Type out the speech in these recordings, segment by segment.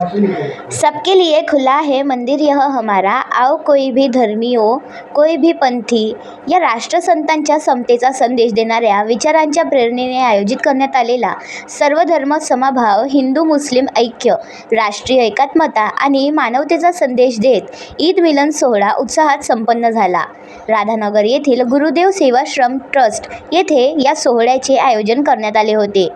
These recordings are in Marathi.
सबके लिए खुला है मंदिर यह हमारा, आओ कोई भी धर्मी हो कोई भी पंथी या राष्ट्रसंतांच्या समतेचा संदेश देणाऱ्या विचारांच्या प्रेरणेने आयोजित करण्यात आलेला सर्वधर्म समभाव, हिंदू मुस्लिम ऐक्य, राष्ट्रीय एकात्मता आणि मानवतेचा संदेश देत ईद मिलन सोहळा उत्साहात संपन्न झाला. राधानगर येथील गुरुदेव सेवाश्रम ट्रस्ट येथे या सोहळ्याचे आयोजन करण्यात आले होते.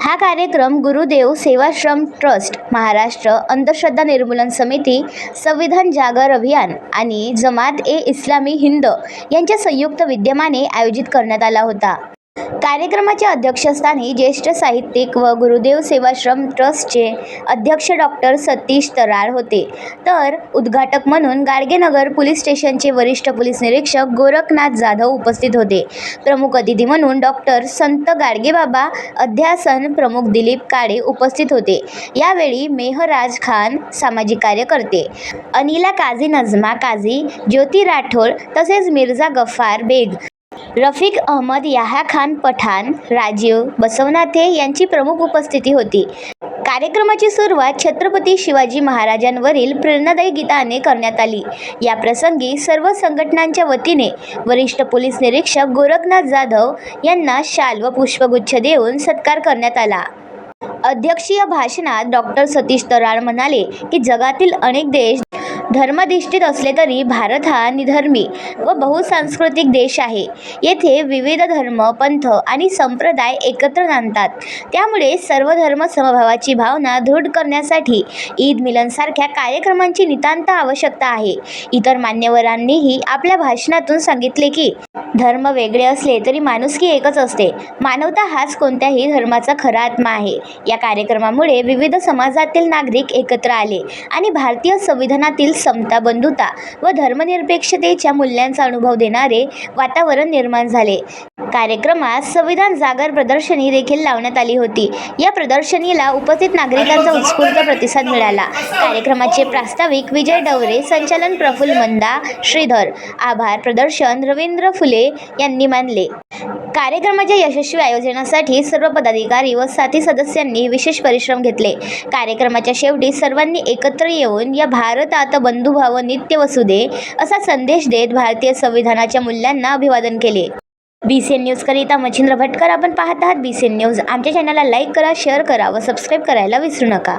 हा कार्यक्रम गुरुदेव सेवाश्रम ट्रस्ट, महाराष्ट्र अंधश्रद्धा निर्मूलन समिती, संविधान जागर अभियान आणि जमात-ए-इस्लामी हिंद यांच्या संयुक्त विद्यमाने आयोजित करण्यात आला होता. कार्यक्रमाच्या अध्यक्षस्थानी ज्येष्ठ साहित्यिक व गुरुदेव सेवाश्रम ट्रस्टचे अध्यक्ष डॉक्टर सतीश तराळ होते, तर उद्घाटक म्हणून गाडगेनगर पोलीस स्टेशनचे वरिष्ठ पोलीस निरीक्षक गोरखनाथ जाधव उपस्थित होते. प्रमुख अतिथी म्हणून डॉक्टर संत गाडगेबाबा अध्यासन प्रमुख दिलीप काळे उपस्थित होते. यावेळी मेहराज खान, सामाजिक कार्यकर्ते अनिला काझी, नजमा काझी, ज्योती राठोड तसेच मिर्झा गफ्फार बेग, रफिक अहमद, याह्या खान पठाण, राजीव बसवनाथे यांची प्रमुख उपस्थिती होती. कार्यक्रमाची सुरुवात छत्रपती शिवाजी महाराजांवरील प्रेरणादायी गीताने करण्यात आली. या प्रसंगी सर्व संघटनांच्या वतीने वरिष्ठ पोलीस निरीक्षक गोरखनाथ जाधव यांना शाल व पुष्पगुच्छ देऊन सत्कार करण्यात आला. अध्यक्षीय भाषणात डॉक्टर सतीश तराळ म्हणाले की जगातील अनेक देश धर्माधिष्ठित असले तरी भारत हा निधर्मी व बहुसांस्कृतिक देश आहे. येथे विविध धर्म, पंथ आणि संप्रदाय एकत्र नांदतात. त्यामुळे सर्व धर्म समभावाची भावना दृढ करण्यासाठी ईद मिलनसारख्या कार्यक्रमांची नितांत आवश्यकता आहे. इतर मान्यवरांनीही आपल्या भाषणातून सांगितले की धर्म वेगळे असले तरी माणुसकी एकच असते. मानवता हाच कोणत्याही धर्माचा खरा आत्मा आहे. या कार्यक्रमामुळे विविध समाजातील नागरिक एकत्र आले आणि भारतीय संविधानातील समता, बंधुता व धर्मनिरपेक्षतेच्या मूल्यांचा अनुभव देणारे वातावरण निर्माण झाले. कार्यक्रमात संविधान जागर प्रदर्शनी देखील लावण्यात आली होती. या प्रदर्शनीला उपस्थित नागरिकांचा उत्स्फूर्त प्रतिसाद मिळाला. कार्यक्रमाचे प्रास्ताविक विजय डवरे, संचालन प्रफुल्ल मंदा, श्रीधर, आभार प्रदर्शन रवींद्र फुले यांनी मानले. कार्यक्रमाच्या यशस्वी आयोजनासाठी सर्व पदाधिकारी व साथी सदस्यांनी विशेष परिश्रम घेतले. कार्यक्रमाच्या शेवटी सर्वांनी एकत्र येऊन या भारतात बंधुभाव नित्य वसुदे असा संदेश देत भारतीय संविधानाच्या मूल्यांना अभिवादन केले. BCN न्यूज करिता मच्छिंद्र भटकर. आपण पाहत आहात BCN न्यूज. आमच्या चॅनलला लाईक करा, शेअर करा व सबस्क्राईब करायला विसरू नका.